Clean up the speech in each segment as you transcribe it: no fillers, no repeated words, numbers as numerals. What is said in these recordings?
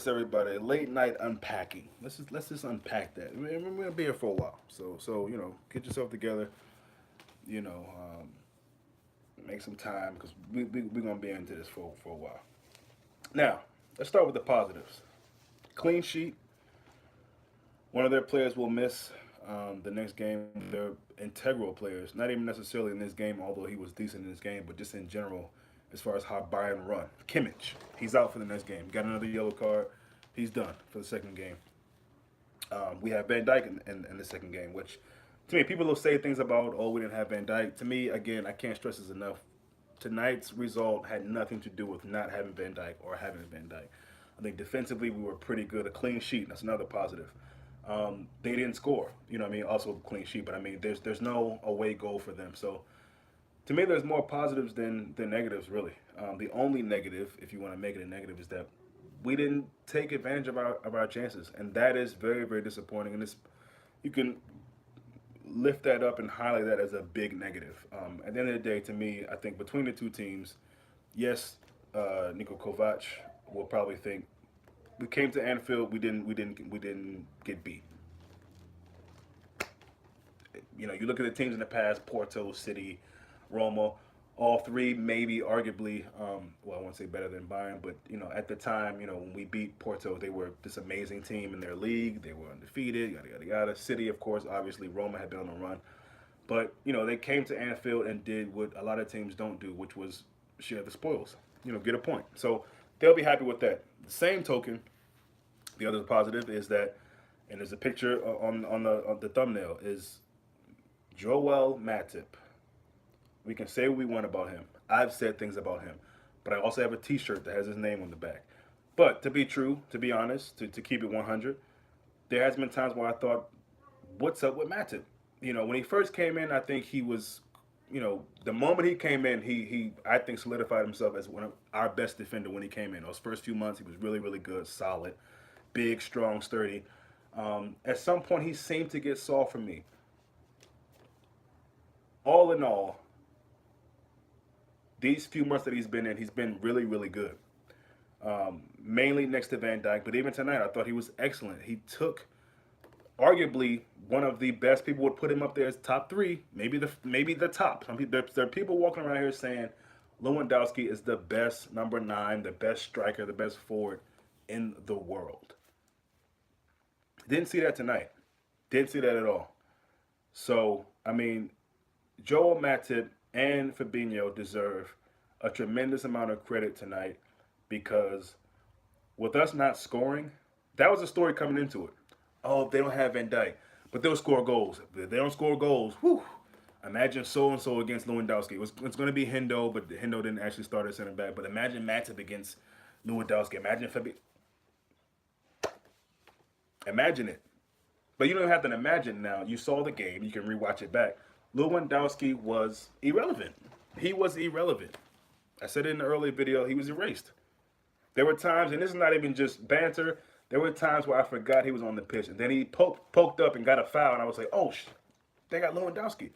Everybody, late night unpacking. Let's just unpack that. We're gonna be here for a while, so get yourself together. You know, make some time because we're gonna be into this for a while. Now, let's start with the positives. Clean sheet. One of their players will miss the next game. They're integral players, not even necessarily in this game, although he was decent in this game, but just in general, as far as how Bayern run. Kimmich, he's out for the next game. Got another yellow card. He's done for the second game. We have Van Dyke in the second game, which to me, people will say things about, oh, we didn't have Van Dyke. To me, again, I can't stress this enough. Tonight's result had nothing to do with not having Van Dyke or having Van Dyke. I think defensively we were pretty good. A clean sheet, that's another positive. They didn't score, you know what I mean? Also a clean sheet, but I mean, there's no away goal for them. So to me, there's more positives than negatives, really. The only negative, if you want to make it a negative, is that we didn't take advantage of our chances, and that is very very disappointing. And it's you can lift that up and highlight that as a big negative. At the end of the day, to me, I think between the two teams, yes, Niko Kovac will probably think we came to Anfield, we didn't get beat. You know, you look at the teams in the past: Porto, City, Roma. All three, maybe arguably, well, I won't say better than Bayern, but at the time, when we beat Porto, they were this amazing team in their league. They were undefeated, yada yada yada. City, of course, obviously, Roma had been on the run, but they came to Anfield and did what a lot of teams don't do, which was share the spoils. Get a point. So they'll be happy with that. The same token, the other positive is that, and there's a picture on the thumbnail is Joel Matip. We can say what we want about him. I've said things about him. But I also have a T-shirt that has his name on the back. But to be true, to be honest, to keep it 100, there has been times where I thought, what's up with Matip? When he first came in, I think he was, the moment he came in, he I think solidified himself as one of our best defender when he came in. Those first few months, he was really, really good, solid, big, strong, sturdy. At some point, he seemed to get soft for me. All in all, these few months that he's been in, he's been really, really good. Mainly next to Van Dyke, but even tonight, I thought he was excellent. He took arguably one of the best. People would put him up there as top three, maybe the top. There are people walking around here saying Lewandowski is the best number nine, the best striker, the best forward in the world. Didn't see that tonight. Didn't see that at all. So I mean, Joel Matip and Fabinho deserve a tremendous amount of credit tonight because with us not scoring, that was a story coming into it. Oh, they don't have Van Dijk, but they'll score goals. If they don't score goals, whew, imagine so and so against Lewandowski. It's going to be Hendo, but Hendo didn't actually start at center back. But imagine Matip against Lewandowski. Imagine Fabinho. Imagine it. But you don't have to imagine now. You saw the game. You can rewatch it back. Lewandowski was irrelevant. He was irrelevant. I said it in the earlier video. He was erased. There were times, and this is not even just banter. There were times where I forgot he was on the pitch, and then he poked up and got a foul, and I was like, "Oh, they got Lewandowski."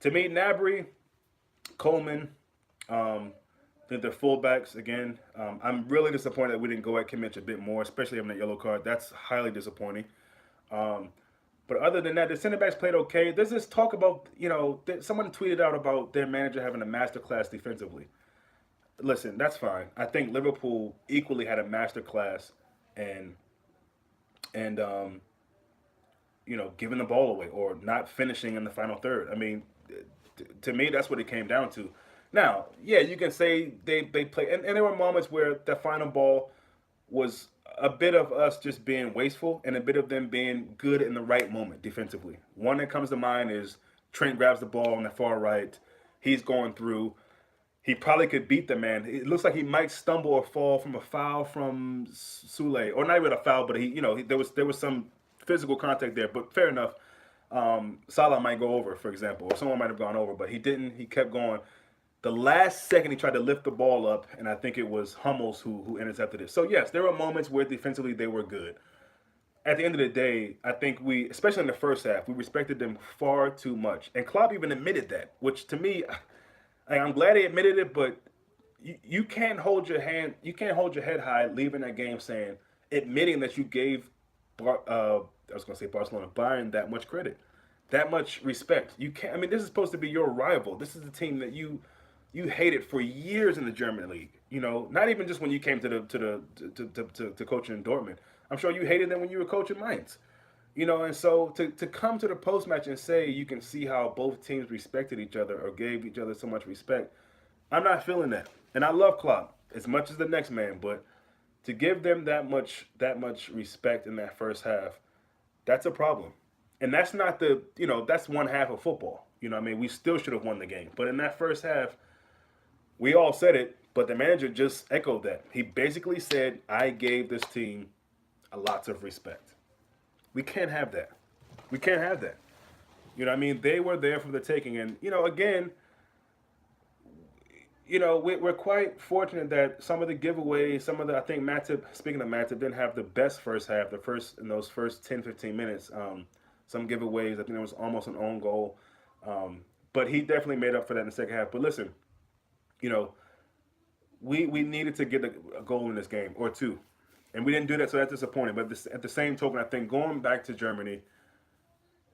To me, Nabry, Coleman, the fullbacks again. I'm really disappointed that we didn't go at Kimmich a bit more, especially having that yellow card. That's highly disappointing. Um, but other than that, the center backs played okay. There's this talk about, someone tweeted out about their manager having a masterclass defensively. Listen, that's fine. I think Liverpool equally had a masterclass and giving the ball away or not finishing in the final third. I mean, to me, that's what it came down to. Now, yeah, you can say they play, and there were moments where the final ball was a bit of us just being wasteful and a bit of them being good in the right moment defensively. One that comes to mind is Trent grabs the ball on the far right. He's going through. He probably could beat the man. It looks like he might stumble or fall from a foul from Sule, or not even a foul, but there was some physical contact there. But fair enough. Salah might go over, for example, or someone might have gone over, but he didn't. He kept going. The last second, he tried to lift the ball up, and I think it was Hummels who intercepted it. So, yes, there were moments where defensively they were good. At the end of the day, I think we, especially in the first half, we respected them far too much. And Klopp even admitted that, which to me, I'm glad he admitted it, but you can't hold your head high leaving that game saying admitting that you gave I was going to say Barcelona, Bayern that much credit, that much respect. You can't. I mean, this is supposed to be your rival. This is the team that you hated for years in the German league. You know, not even just when you came to coaching in Dortmund. I'm sure you hated them when you were coaching Mainz. You know, and so to come to the post match and say you can see how both teams respected each other or gave each other so much respect, I'm not feeling that. And I love Klopp as much as the next man, but to give them that much respect in that first half, that's a problem. And that's not that's one half of football. You know, what I mean, we still should have won the game. But in that first half, we all said it, but the manager just echoed that. He basically said, "I gave this team a lots of respect." We can't have that. We can't have that. You know, what I mean, they were there for the taking, and again, we're quite fortunate that some of the giveaways, some of the, I think Matip, speaking of Matip, didn't have the best first half, in those first 10, 15 minutes. Some giveaways, I think there was almost an own goal. But he definitely made up for that in the second half. But listen, you know, we needed to get a goal in this game or two. And we didn't do that, so that's disappointing. But at the same token, I think going back to Germany,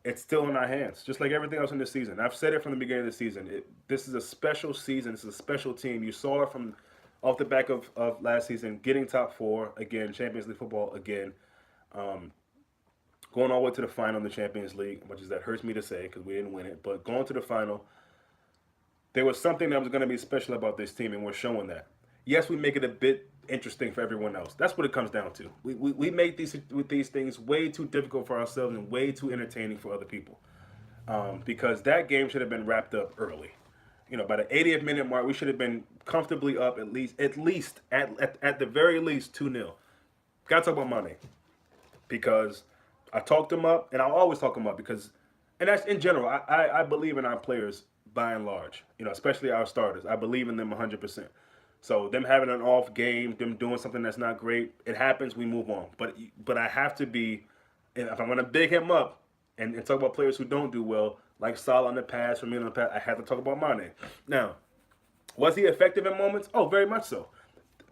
it's still in our hands, just like everything else in this season. I've said it from the beginning of the season. This is a special season. This is a special team. You saw it from off the back of last season, getting top four again, Champions League football again, going all the way to the final in the Champions League, which is that hurts me to say because we didn't win it. But going to the final, there was something that was going to be special about this team, and we're showing that. Yes, we make it a bit interesting for everyone else. That's what it comes down to. We make these things way too difficult for ourselves and way too entertaining for other people. Because that game should have been wrapped up early. By the 80th minute mark, we should have been comfortably up at the very least 2-0. Got to talk about Mane because I talked him up, and I'll always talk him up because, and that's in general. I believe in our players by and large. Especially our starters. I believe in them 100%. So them having an off game, them doing something that's not great, it happens. We move on. But I have to be, if I'm going to big him up and talk about players who don't do well, like Salah in the past, Firmino in the past, I have to talk about Mane. Now, was he effective in moments? Oh, very much so.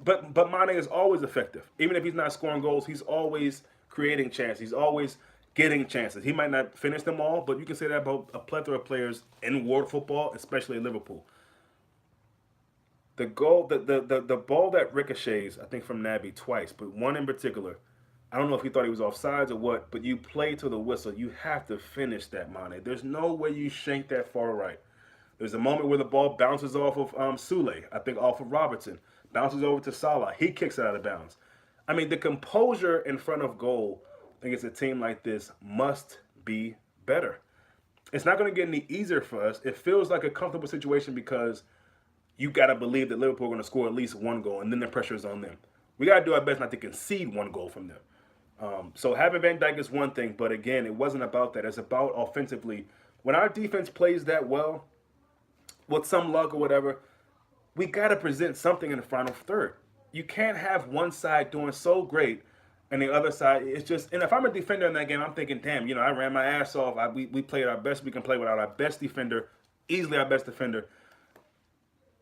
But Mane is always effective. Even if he's not scoring goals, he's always creating chances. He's always getting chances. He might not finish them all, but you can say that about a plethora of players in world football, especially in Liverpool. The goal, the ball that ricochets, I think from Naby twice, but one in particular, I don't know if he thought he was offsides or what, but you play to the whistle. You have to finish that, Mane. There's no way you shank that far right. There's a moment where the ball bounces off of Sule, I think off of Robertson, bounces over to Salah. He kicks it out of bounds. I mean, the composure in front of goal against a team like this must be better. It's not going to get any easier for us. It feels like a comfortable situation because you got to believe that Liverpool are going to score at least one goal, and then the pressure is on them. We got to do our best not to concede one goal from them. So having Van Dijk is one thing, but again, it wasn't about that. It's about offensively. When our defense plays that well, with some luck or whatever, we got to present something in the final third. You can't have one side doing so great and the other side, it's just, and if I'm a defender in that game, I'm thinking, damn, I ran my ass off. We played our best we can play without our best defender, easily our best defender.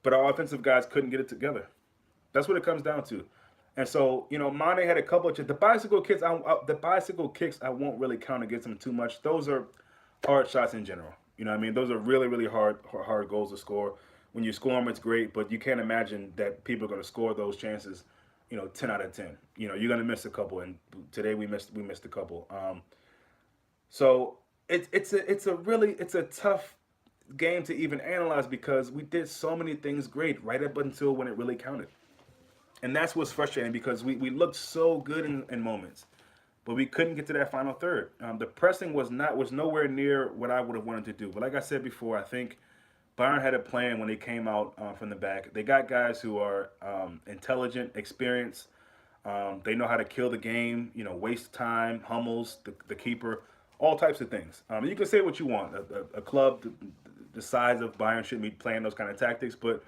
But our offensive guys couldn't get it together. That's what it comes down to. And so, Mane had a couple of the bicycle kicks. I won't really count against him too much. Those are hard shots in general. You know what I mean? Those are really, really hard goals to score. When you score them, it's great, but you can't imagine that people are going to score those chances, 10 out of 10. You're going to miss a couple, and today we missed a couple. So it's a tough game to even analyze because we did so many things great right up until when it really counted. And that's what's frustrating because we looked so good in moments, but we couldn't get to that final third. The pressing was nowhere near what I would have wanted to do. But like I said before, I think Bayern had a plan when they came out from the back. They got guys who are intelligent, experienced. They know how to kill the game, waste time, Hummels, the keeper, all types of things. You can say what you want. A club the size of Bayern shouldn't be playing those kind of tactics. But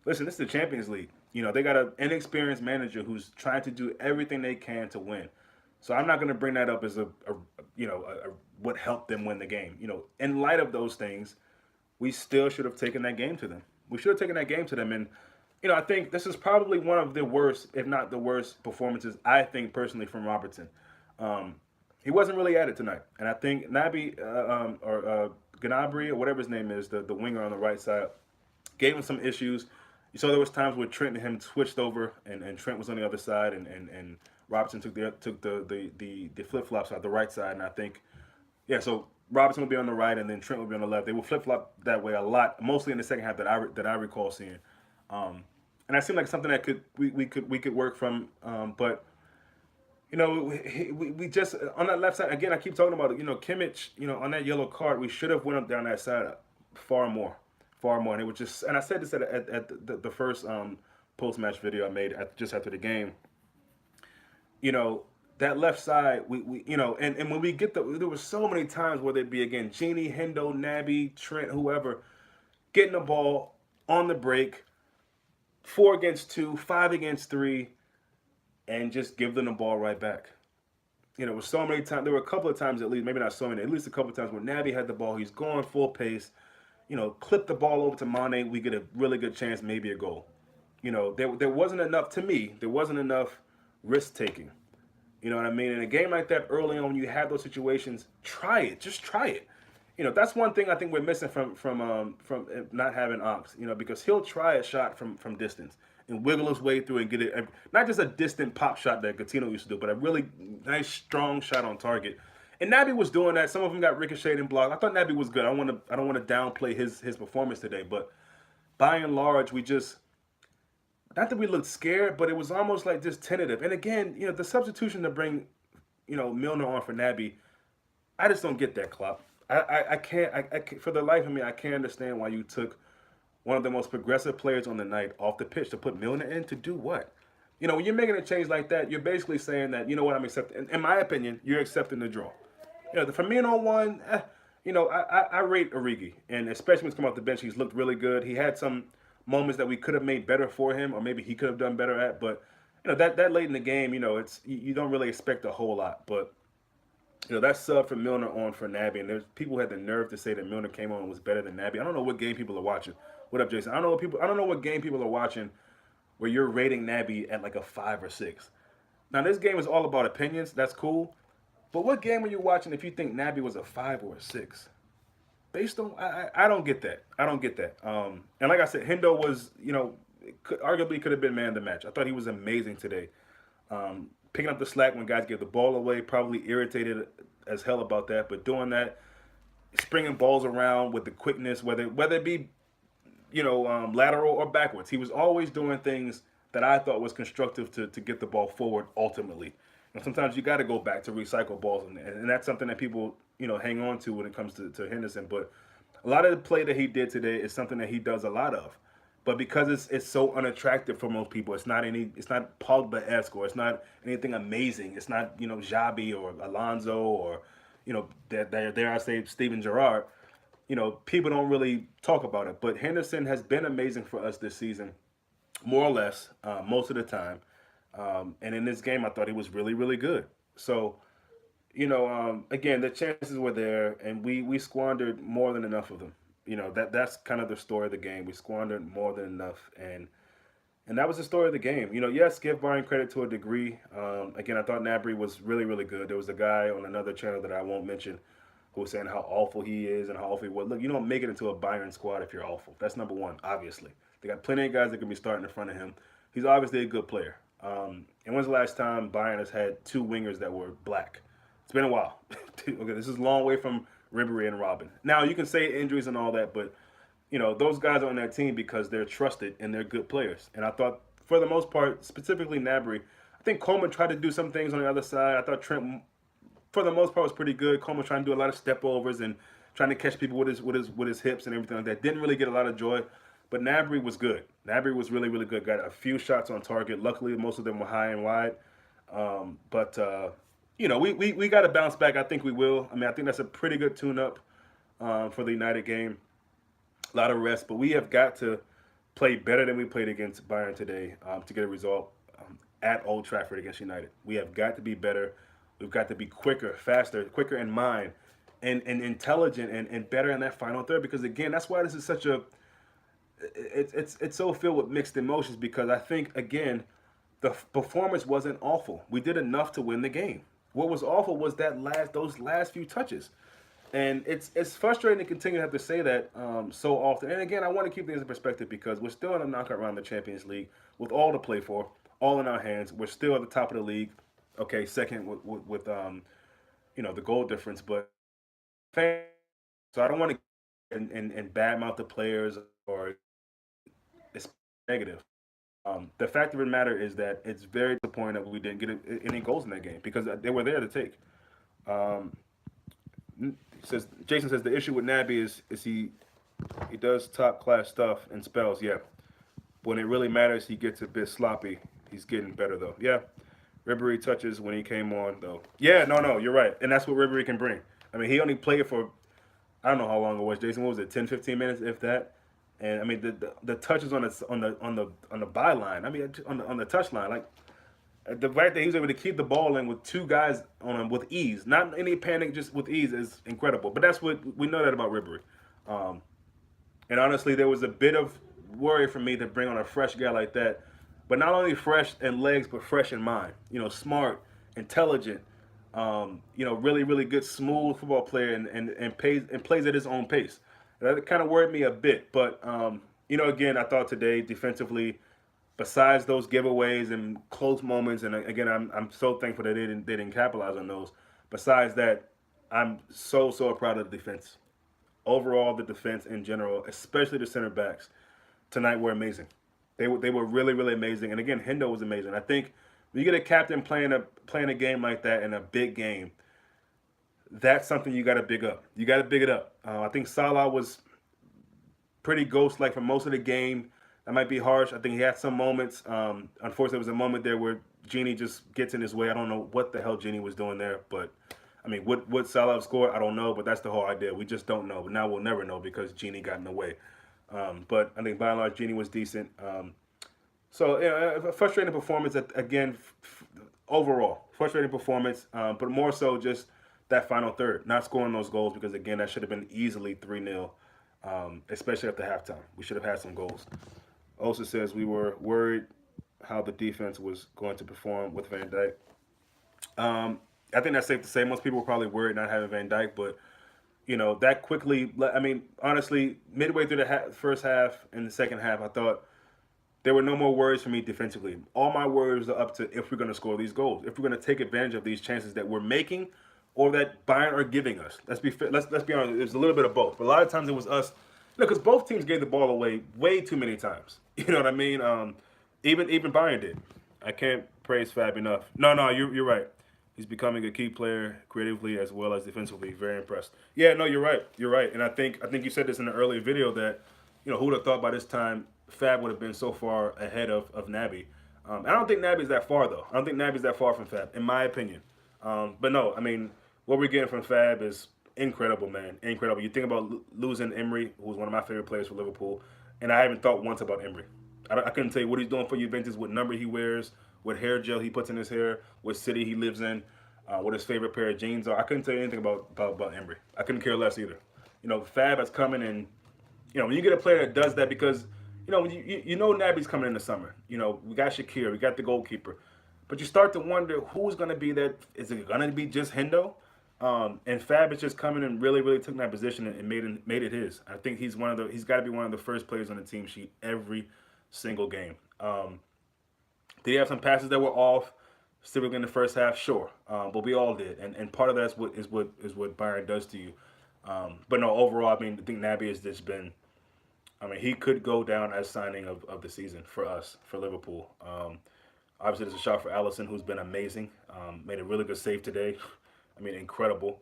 listen, this is the Champions League. They got an inexperienced manager who's trying to do everything they can to win. So I'm not going to bring that up as what helped them win the game. In light of those things, we still should have taken that game to them. We should have taken that game to them. And, I think this is probably one of the worst, if not the worst, performances I think personally from Robertson. Um, he wasn't really at it tonight, and I think Nabi or Gnabry or whatever his name is, the winger on the right side, gave him some issues. You saw there was times where Trent and him switched over, and Trent was on the other side, and Robertson took the flip flops out the right side, and I think so Robertson would be on the right, and then Trent would be on the left. They would flip flop that way a lot, mostly in the second half that I recall seeing. Um, and that seemed like something that we could work from. But we just on that left side again. I keep talking about it. Kimmich. On that yellow card, we should have went up down that side far more, far more. And it was just. And I said this at the first post match video I made just after the game. You know that left side, and when we get there were so many times where they'd be again Genie, Hendo, Naby, Trent, whoever, getting the ball on the break, 4 against 2, 5 against 3, and just give them the ball right back. It was so many times. There were a couple of times at least, maybe not so many, at least a couple of times where Naby had the ball. He's going full pace. Clip the ball over to Mane. We get a really good chance, maybe a goal. There wasn't enough to me. There wasn't enough risk taking. You know what I mean? In a game like that, early on, when you have those situations, try it. Just try it. That's one thing I think we're missing from not having Ox. Because he'll try a shot from distance and wiggle his way through and get it. Not just a distant pop shot that Gatino used to do, but a really nice, strong shot on target. And Naby was doing that. Some of them got ricocheted and blocked. I thought Naby was good. I don't want to downplay his performance today, but by and large, we just not that we looked scared, but it was almost like just tentative. And again, the substitution to bring, Milner on for Naby, I just don't get that, Klopp. I can't, for the life of me, I can't understand why you took one of the most progressive players on the night off the pitch to put Milner in to do what? When you're making a change like that, you're basically saying that, you know what, I'm accepting. In my opinion, you're accepting the draw. The Firmino one, I rate Origi, and especially when he's come off the bench, he's looked really good. He had some moments that we could have made better for him, or maybe he could have done better at. But that late in the game, it's you don't really expect a whole lot. But that sub for Milner on for Naby, and there's people who had the nerve to say that Milner came on and was better than Naby. I don't know what game people are watching. What up, Jason? I don't know what game people are watching where you're rating Naby at like a 5 or 6. Now this game is all about opinions. That's cool. But what game are you watching if you think Naby was a 5 or a 6? Based on, I don't get that. I don't get that. And like I said, Hendo was, arguably could have been man of the match. I thought he was amazing today. Picking up the slack when guys give the ball away, probably irritated as hell about that. But doing that, springing balls around with the quickness, whether it be, lateral or backwards, he was always doing things that I thought was constructive to get the ball forward ultimately. And sometimes you got to go back to recycle balls, and that's something that people hang on to when it comes to Henderson. But a lot of the play that he did today is something that he does a lot of. But because it's so unattractive for most people, it's not Pogba-esque, or it's not anything amazing. It's not Xabi or Alonso or dare I say Steven Gerrard. People don't really talk about it. But Henderson has been amazing for us this season, more or less, most of the time. And in this game, I thought he was really, really good. So, again, the chances were there, and we squandered more than enough of them. That's kind of the story of the game. We squandered more than enough, and that was the story of the game. Yes, give Bayern credit to a degree. Again, I thought Gnabry was really, really good. There was a guy on another channel that I won't mention who was saying how awful he is and how awful he was. Look, you don't make it into a Bayern squad if you're awful. That's number one, obviously. They got plenty of guys that can be starting in front of him. He's obviously a good player. And when's the last time Bayern has had 2 wingers that were black? It's been a while. Okay, this is a long way from Ribery and Robin. Now, you can say injuries and all that, but, those guys are on that team because they're trusted and they're good players. And I thought, for the most part, specifically Gnabry, I think Coleman tried to do some things on the other side. I thought Trent, for the most part, was pretty good. Coleman trying to do a lot of step overs and trying to catch people with his hips and everything like that. Didn't really get a lot of joy. But Gnabry was good. Gnabry was really, really good. Got a few shots on target. Luckily, most of them were high and wide. We got to bounce back. I think we will. I think that's a pretty good tune-up for the United game. A lot of rest. But we have got to play better than we played against Bayern today to get a result at Old Trafford against United. We have got to be better. We've got to be quicker, faster, quicker in mind, and intelligent and better in that final third. Because, again, that's why this is such a it's so filled with mixed emotions because I think again the performance wasn't awful. We did enough to win the game. What was awful was that last those last few touches, and it's frustrating to continue to have to say that so often. And again, I want to keep things in perspective because we're still in a knockout round of the Champions League with all to play for, all in our hands. We're still at the top of the league. Okay, second with the goal difference, but so I don't want to and badmouth the players or it's negative. The fact of the matter is that it's very disappointing that we didn't get any goals in that game because they were there to take. Um, says Jason says the issue with Naby is he does top class stuff and spells, yeah. When it really matters, he gets a bit sloppy. He's getting better though. Yeah. Ribery touches when he came on though. Yeah, no, you're right. And that's what Ribery can bring. I mean, he only played for I don't know how long it was, Jason. What was it, 10, 15 minutes, if that? And I mean, the touches on the byline. I mean, on the touch line, like the fact that he was able to keep the ball in with two guys on him with ease, not any panic, just with ease, is incredible. But that's what we know that about Ribery. Um, and honestly, there was a bit of worry for me to bring on a fresh guy like that, but not only fresh in legs, but fresh in mind. Smart, intelligent. Really, really good, smooth football player, and plays at his own pace. That kind of worried me a bit, but again, I thought today defensively, besides those giveaways and close moments, and again, I'm so thankful that they didn't capitalize on those. Besides that, I'm so proud of the defense. Overall, the defense in general, especially the center backs, tonight were amazing. They were really really amazing. And again, Hendo was amazing. I think when you get a captain playing a game like that in a big game, that's something you got to big up. You got to big it up. I think Salah was pretty ghost like for most of the game. That might be harsh. I think he had some moments. Unfortunately, there was a moment there where Genie just gets in his way. I don't know what the hell Genie was doing there, but I mean, would Salah have scored? I don't know, but that's the whole idea. We just don't know. But now we'll never know because Genie got in the way. But I think by and large, Genie was decent. So a frustrating performance again. Overall, frustrating performance, but more so just that final third, not scoring those goals because again, that should have been easily 3-0, especially at the halftime. We should have had some goals. Also says we were worried how the defense was going to perform with Van Dijk. I think that's safe to say. Most people were probably worried not having Van Dijk, but that quickly. I mean, honestly, midway through the first half and the second half, I thought there were no more worries for me defensively. All my worries are up to if we're going to score these goals, if we're going to take advantage of these chances that we're making, or that Bayern are giving us. Let's be honest. It's a little bit of both, but a lot of times it was us. Because both teams gave the ball away way too many times. You know what I mean? Even Bayern did. I can't praise Fab enough. No, you're right. He's becoming a key player creatively as well as defensively. Very impressed. Yeah, no, you're right. You're right. And I think you said this in an earlier video that who would have thought by this time Fab would have been so far ahead of Naby. I don't think Naby's that far though. I don't think Naby's that far from Fab, in my opinion. But no, I mean what we're getting from Fab is incredible, man. Incredible. You think about losing Emery, who was one of my favorite players for Liverpool, and I haven't thought once about Emery. I couldn't tell you what he's doing for Juventus, what number he wears, what hair gel he puts in his hair, what city he lives in, what his favorite pair of jeans are. I couldn't tell you anything about Emery. I couldn't care less either. Fab has coming and when you get a player that does that because when Naby's coming in the summer. We got Shakir, we got the goalkeeper, but you start to wonder who's going to be that. Is it going to be just Hendo? And Fab is just coming and really, really took that position and made it his. I think he's got to be one of the first players on the team sheet every single game. Did he have some passes that were off, specifically in the first half? Sure, but we all did, and part of that is what Bayern does to you. But no, overall, I mean, I think Naby has just been. I mean, he could go down as signing of the season for us, for Liverpool. Obviously, there's a shot for Allison, who's been amazing. Made a really good save today. I mean, incredible.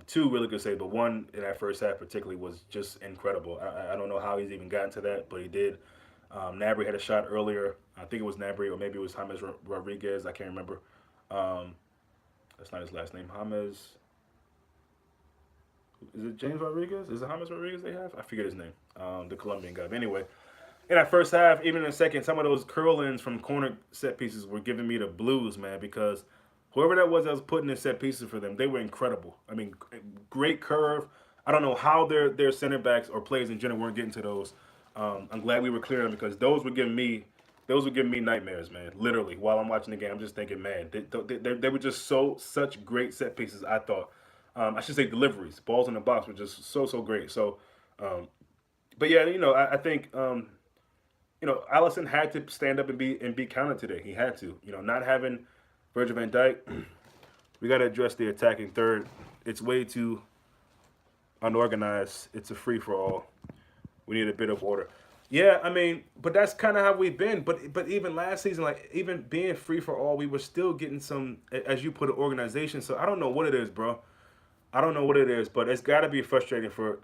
Two really good saves, but one in that first half particularly was just incredible. I don't know how he's even gotten to that, but he did. Nabry had a shot earlier. I think it was Nabry, or maybe it was James Rodriguez. I can't remember. That's not his last name. James. Is it James Rodriguez? Is it James Rodriguez they have? I forget his name. The Colombian guy. But anyway, in that first half, even in the second, some of those curl-ins from corner set pieces were giving me the blues, man, because whoever that was putting in set pieces for them, they were incredible. I mean, great curve. I don't know how their center backs or players in general weren't getting to those. I'm glad we were clear on them because those were giving me nightmares, man. Literally, while I'm watching the game, I'm just thinking, man, they were just such great set pieces. I thought, I should say deliveries, balls in the box were just so great. So, um, but yeah, I think Allison had to stand up and be counted today. He had to, not having Virgil Van Dijk. We got to address the attacking third. It's way too unorganized. It's a free for all. We need a bit of order. Yeah, I mean, but that's kind of how we've been. But even last season, like even being free for all, we were still getting some, as you put it, organization. So I don't know what it is, bro. I don't know what it is, but it's got to be frustrating for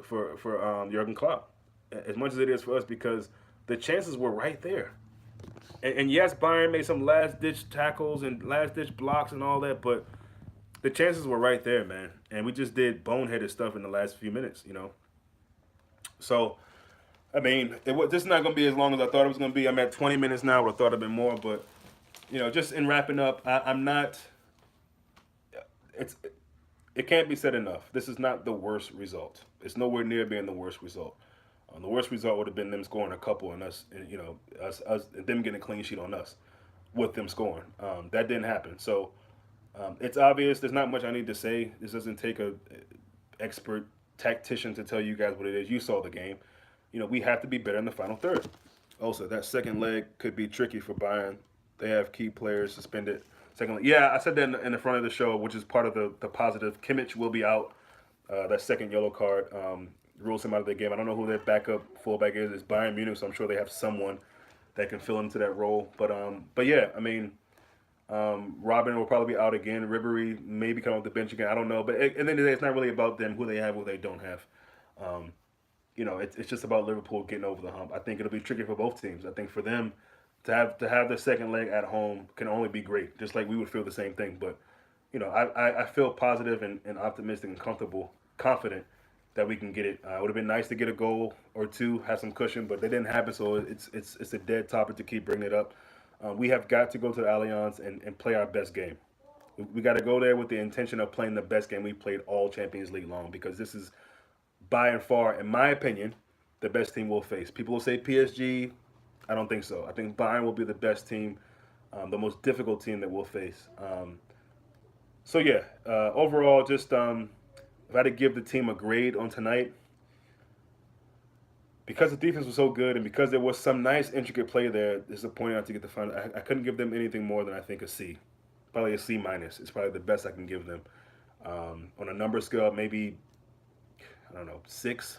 Jurgen Klopp, as much as it is for us because the chances were right there. And yes, Bayern made some last ditch tackles and last ditch blocks and all that, but the chances were right there, man. And we just did boneheaded stuff in the last few minutes. So I mean, this is not going to be as long as I thought it was going to be. I'm at 20 minutes now. I would have thought it'd been more, but just in wrapping up, I'm not. It's it can't be said enough. This is not the worst result. It's nowhere near being the worst result. The worst result would have been them scoring a couple and us, and, us them getting a clean sheet on us with them scoring. That didn't happen. So it's obvious. There's not much I need to say. This doesn't take a expert tactician to tell you guys what it is. You saw the game. We have to be better in the final third. Also, that second leg could be tricky for Bayern. They have key players suspended. Second leg. Yeah, I said that in the front of the show, which is part of the positive. Kimmich will be out. That second yellow card rules him out of the game. I don't know who their backup fullback is. It's Bayern Munich, so I'm sure they have someone that can fill into that role. But yeah, I mean, Robin will probably be out again. Ribery maybe come off the bench again. I don't know. But at the end of the day, it's not really about them, who they have, who they don't have. It's just about Liverpool getting over the hump. I think it'll be tricky for both teams. I think for them to have their second leg at home can only be great. Just like we would feel the same thing. But I feel positive and optimistic and confident that we can get it. It would have been nice to get a goal or two, have some cushion, but they didn't happen. So it's a dead topic to keep bringing it up. We have got to go to the Allianz and play our best game. We got to go there with the intention of playing the best game we played all Champions League long because this is by and far, in my opinion, the best team we'll face. People will say PSG. I don't think so. I think Bayern will be the best team, the most difficult team that we'll face. So yeah, overall, just if I had to give the team a grade on tonight, because the defense was so good and because there was some nice intricate play there, disappointing not to get the final. I couldn't give them anything more than I think a C, probably a C minus. It's probably the best I can give them. On a number scale, maybe I don't know, 6,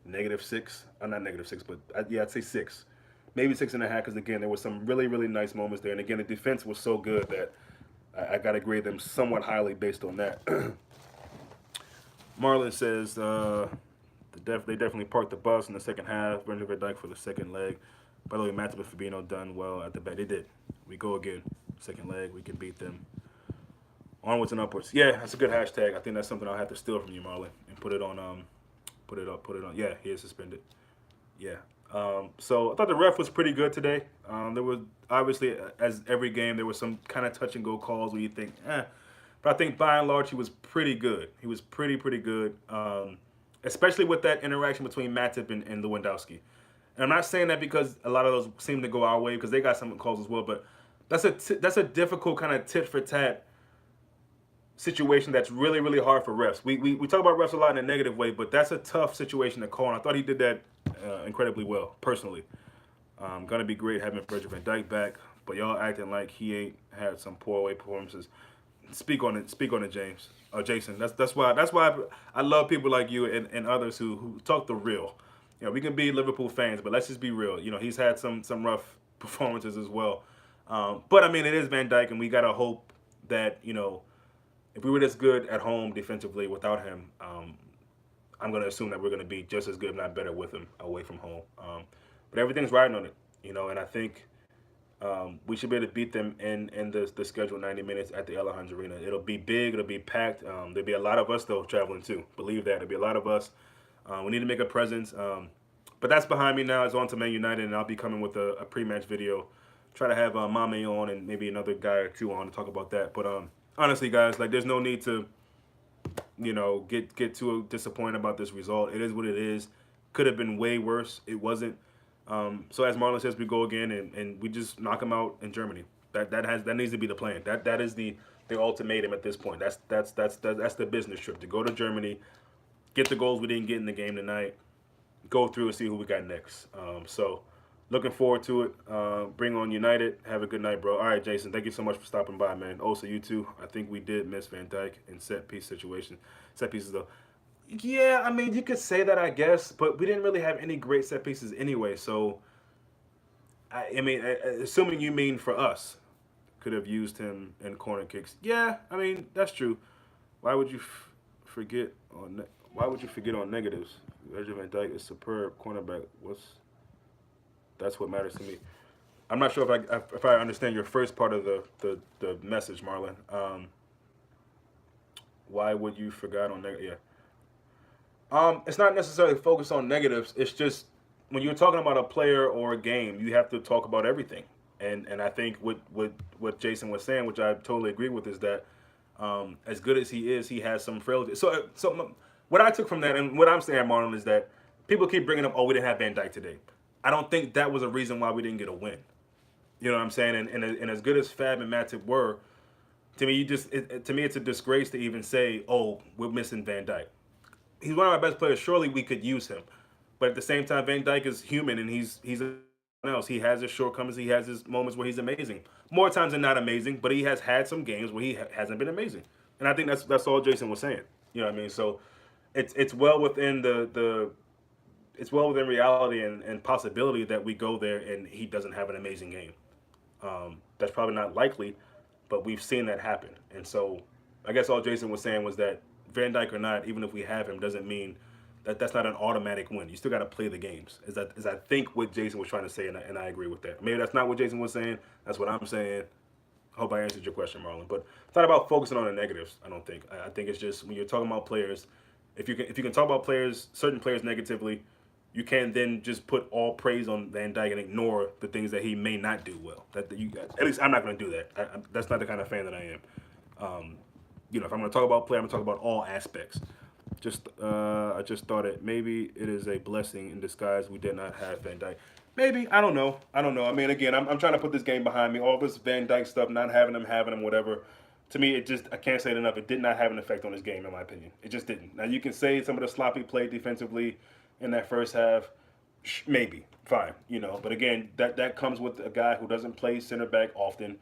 -6. I'm not -6, but I'd say 6, maybe 6.5. Because again, there were some really nice moments there, and again, the defense was so good that I got to grade them somewhat highly based on that. Marlon says they definitely parked the bus in the second half. Virgil van Dijk for the second leg. By the way, Matip and Fabinho done well at the back. They did. We go again. Second leg, we can beat them. Onwards and upwards. Yeah, that's a good hashtag. I think that's something I'll have to steal from you, Marlon, and put it on. Put it on. Yeah, he is suspended. Yeah. So I thought the ref was pretty good today. There was obviously, as every game, there was some kind of touch and go calls where you think, eh. But I think by and large he was pretty good. He was pretty good. Especially with that interaction between Matip and Lewandowski. And I'm not saying that because a lot of those seem to go our way because they got some calls as well. But that's a difficult kind of tit for tat situation that's really hard for refs. We talk about refs a lot in a negative way, but that's a tough situation to call. And I thought he did that incredibly well, personally. Gonna be great having Virgil van Dijk back, but y'all acting like he ain't had some poor away performances. Speak on it, James. Jason. That's why I love people like you and others who talk the real. We can be Liverpool fans, but let's just be real. He's had some rough performances as well. But I mean, it is Van Dijk, and we gotta hope that if we were this good at home defensively without him, I'm going to assume that we're going to be just as good, if not better, with him away from home. But everything's riding on it, and I think we should be able to beat them in the scheduled 90 minutes at the Allianz Arena. It'll be big. It'll be packed. There'll be a lot of us, though, traveling, too. Believe that. There'll be a lot of us. We need to make a presence. But that's behind me now. It's on to Man United, and I'll be coming with a pre-match video. Try to have Mame on and maybe another guy or two on to talk about that. But honestly, guys, there's no need to, get too disappointed about this result. It is what it is. Could have been way worse. It wasn't. So as Marlon says, we go again and we just knock them out in Germany. That needs to be the plan. That is the ultimatum at this point. That's the business trip to go to Germany, get the goals we didn't get in the game tonight, go through and see who we got next. So looking forward to it. Bring on United. Have a good night, bro. All right, Jason. Thank you so much for stopping by, man. Also, you too. I think we did miss Van Dyke in set piece situation. Set pieces though. Yeah, I mean you could say that, I guess, but we didn't really have any great set pieces anyway. So I mean, assuming you mean for us, could have used him in corner kicks. Yeah, I mean that's true. Why would you forget on? Why would you forget on negatives? Virgil Van Dyke is superb cornerback. That's what matters to me. I'm not sure if I understand your first part of the message, Marlon. Why would you forget on negative? Yeah. It's not necessarily focused on negatives. It's just when you're talking about a player or a game, you have to talk about everything. And I think what Jason was saying, which I totally agree with, is that as good as he is, he has some frailty. So what I took from that, and what I'm saying, Marlon, is that people keep bringing up, oh, we didn't have Van Dyke today. I don't think that was a reason why we didn't get a win. You know what I'm saying? And as good as Fab and Matip were, to me, to me, it's a disgrace to even say, oh, we're missing Van Dyke. He's one of our best players. Surely we could use him, but at the same time, Van Dyke is human, and he's else. He has his shortcomings. He has his moments where he's amazing. More times than not amazing, but he has had some games where he hasn't been amazing. And I think that's all Jason was saying. You know what I mean? So it's well within the it's well within reality and possibility that we go there and he doesn't have an amazing game. That's probably not likely, but we've seen that happen. And so I guess all Jason was saying was that Van Dyke or not, even if we have him, doesn't mean that that's not an automatic win. You still got to play the games. Is I think what Jason was trying to say, and I agree with that. Maybe that's not what Jason was saying. That's what I'm saying. Hope I answered your question, Marlon. But it's not about focusing on the negatives. I don't think. I think it's just when you're talking about players, if you can talk about players, certain players negatively, you can't then just put all praise on Van Dyke and ignore the things that he may not do well. That you at least I'm not going to do that. That's not the kind of fan that I am. If I'm going to talk about play, I'm going to talk about all aspects. I just thought maybe it is a blessing in disguise we did not have Van Dyke. Maybe I don't know. I don't know. I mean, again, I'm trying to put this game behind me. All this Van Dyke stuff, not having him, whatever. To me, it just I can't say it enough. It did not have an effect on this game, in my opinion. It just didn't. Now you can say some of the sloppy play defensively in that first half, maybe fine, But again, that comes with a guy who doesn't play center back often.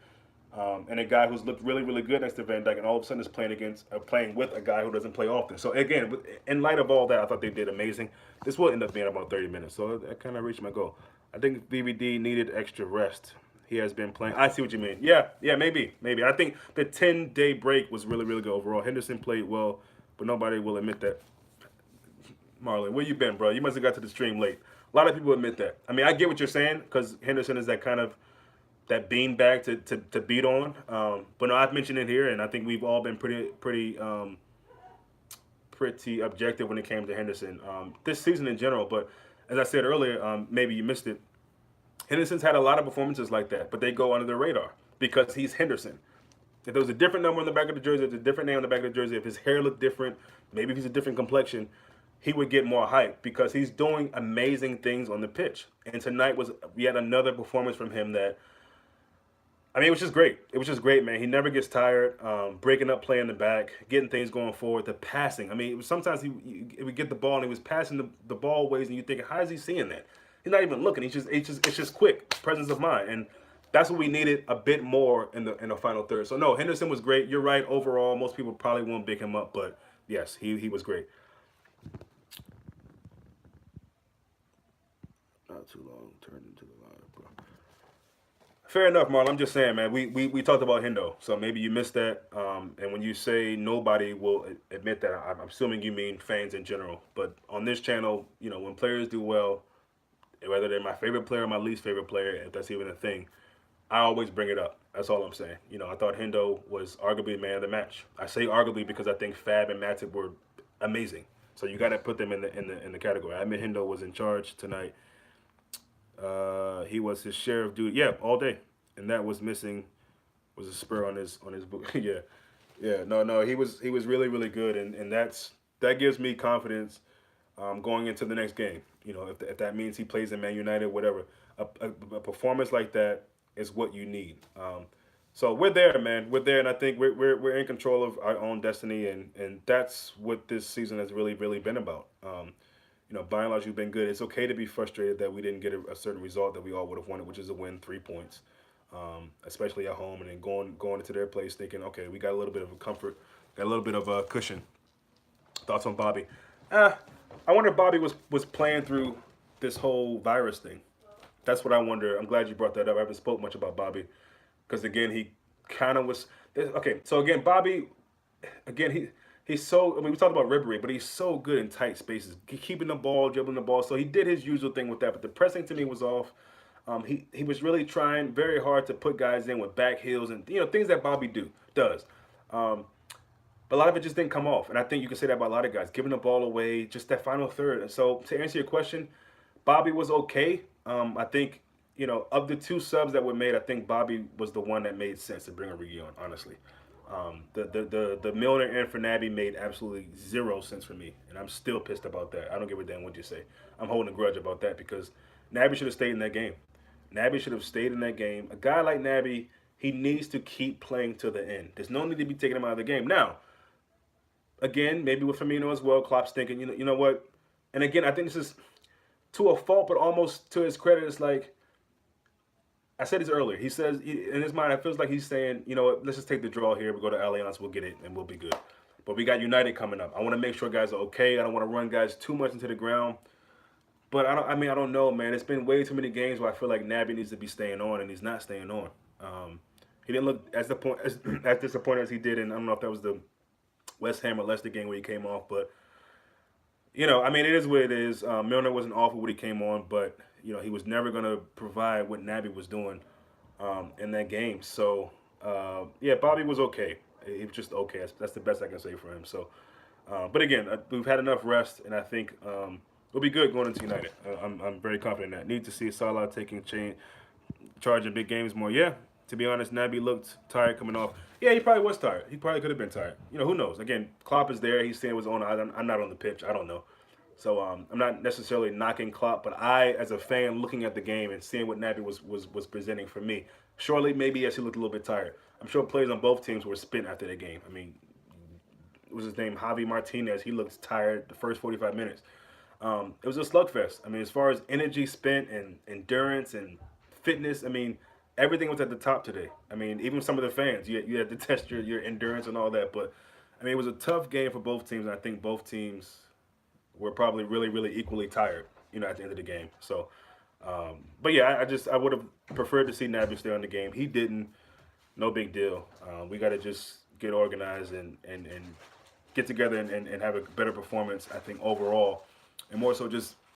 And a guy who's looked really, really good next to Van Dyke, and all of a sudden is playing with a guy who doesn't play often. So again, in light of all that, I thought they did amazing. This will end up being about 30 minutes, so I kind of reached my goal. I think VVD needed extra rest. He has been playing. I see what you mean. Yeah, maybe. I think the 10-day break was really, really good overall. Henderson played well, but nobody will admit that. Marlon, where you been, bro? You must have got to the stream late. A lot of people admit that. I mean, I get what you're saying because Henderson is that kind of that beanbag to beat on. But no, I've mentioned it here, and I think we've all been pretty objective when it came to Henderson this season in general. But as I said earlier, maybe you missed it. Henderson's had a lot of performances like that, but they go under the radar because he's Henderson. If there was a different number on the back of the jersey, if there's a different name on the back of the jersey, if his hair looked different, maybe if he's a different complexion, he would get more hype because he's doing amazing things on the pitch. And tonight was yet another performance from him that I mean, it was just great. It was just great, man. He never gets tired. Breaking up, play in the back, getting things going forward. The passing. I mean, sometimes he would get the ball and he was passing the ball ways, and you think, how is he seeing that? He's not even looking. It's just quick presence of mind, and that's what we needed a bit more in the final third. So no, Henderson was great. You're right. Overall, most people probably won't big him up, but yes, he was great. Not too long. Turned into the line, bro. Fair enough, Marlon. I'm just saying, man. We talked about Hendo, so maybe you missed that. And when you say nobody will admit that, I'm assuming you mean fans in general. But on this channel, when players do well, whether they're my favorite player or my least favorite player, if that's even a thing, I always bring it up. That's all I'm saying. I thought Hendo was arguably man of the match. I say arguably because I think Fab and Matip were amazing. So you got to put them in the category. I admit Hendo was in charge tonight. He was his share of duty. Yeah, all day, and that was missing. Was a spur on his book. Yeah. No. He was really really good, and that gives me confidence going into the next game. If that means he plays in Man United, whatever, a performance like that is what you need. So we're there, man. We're there, and I think we're in control of our own destiny, and that's what this season has really been about. By and large, we've been good. It's okay to be frustrated that we didn't get a certain result that we all would have wanted, which is a win, 3 points, especially at home, and then going into their place thinking, okay, we got a little bit of a comfort, got a little bit of a cushion. Thoughts on Bobby? Uh, I wonder if Bobby was playing through this whole virus thing. That's what I wonder. I'm glad you brought that up. I haven't spoke much about Bobby because again, he kind of was. Okay, so again, Bobby, again he's so. I mean, we talked about Ribery, but he's so good in tight spaces, keeping the ball, dribbling the ball. So he did his usual thing with that, but the pressing to me was off. He was really trying very hard to put guys in with back heels and things that Bobby does. Um, but a lot of it just didn't come off. And I think you can say that about a lot of guys, giving the ball away, just that final third. And so to answer your question, Bobby was okay. I think, of the two subs that were made, I think Bobby was the one that made sense to bring Origi on, honestly. The Milner and for Naby made absolutely zero sense for me. And I'm still pissed about that. I don't give a damn what you say. I'm holding a grudge about that because Naby should have stayed in that game. Naby should have stayed in that game. A guy like Naby, he needs to keep playing to the end. There's no need to be taking him out of the game. Now, again, maybe with Firmino as well, Klopp's thinking, you know what? And again, I think this is to a fault, but almost to his credit, it's like I said this earlier. He says in his mind, it feels like he's saying, you know what? Let's just take the draw here. We go to Allianz, we'll get it, and we'll be good. But we got United coming up. I want to make sure guys are okay. I don't want to run guys too much into the ground. But I don't. I mean, I don't know, man. It's been way too many games where I feel like Naby needs to be staying on, and he's not staying on. He didn't look as disappointed as he did, and I don't know if that was the West Ham or Leicester game where he came off, but I mean, it is what it is. Milner wasn't awful when he came on, but he was never going to provide what Naby was doing in that game. So yeah, Bobby was okay. He was just okay. That's the best I can say for him. So, but again, we've had enough rest, and I think we'll be good going into United. I'm very confident in that. Need to see Salah taking charge in big games more. Yeah, to be honest, Naby looked tired coming off. Yeah, he probably was tired. He probably could have been tired. Who knows? Again, Klopp is there. He's saying what's on. I'm not on the pitch. I don't know. So I'm not necessarily knocking Klopp, but I, as a fan, looking at the game and seeing what Naby was presenting for me, surely maybe yes, he looked a little bit tired. I'm sure players on both teams were spent after the game. I mean, what was his name? Javi Martinez. He looked tired the first 45 minutes. It was a slugfest. I mean, as far as energy spent and endurance and fitness, I mean, everything was at the top today. I mean, even some of the fans, you had to test your endurance and all that. But, I mean, it was a tough game for both teams, and I think both teams were probably really equally tired, at the end of the game. So, but yeah, I would have preferred to see Naby stay on the game. He didn't. No big deal. We got to just get organized and get together and have a better performance, I think, overall. And more so just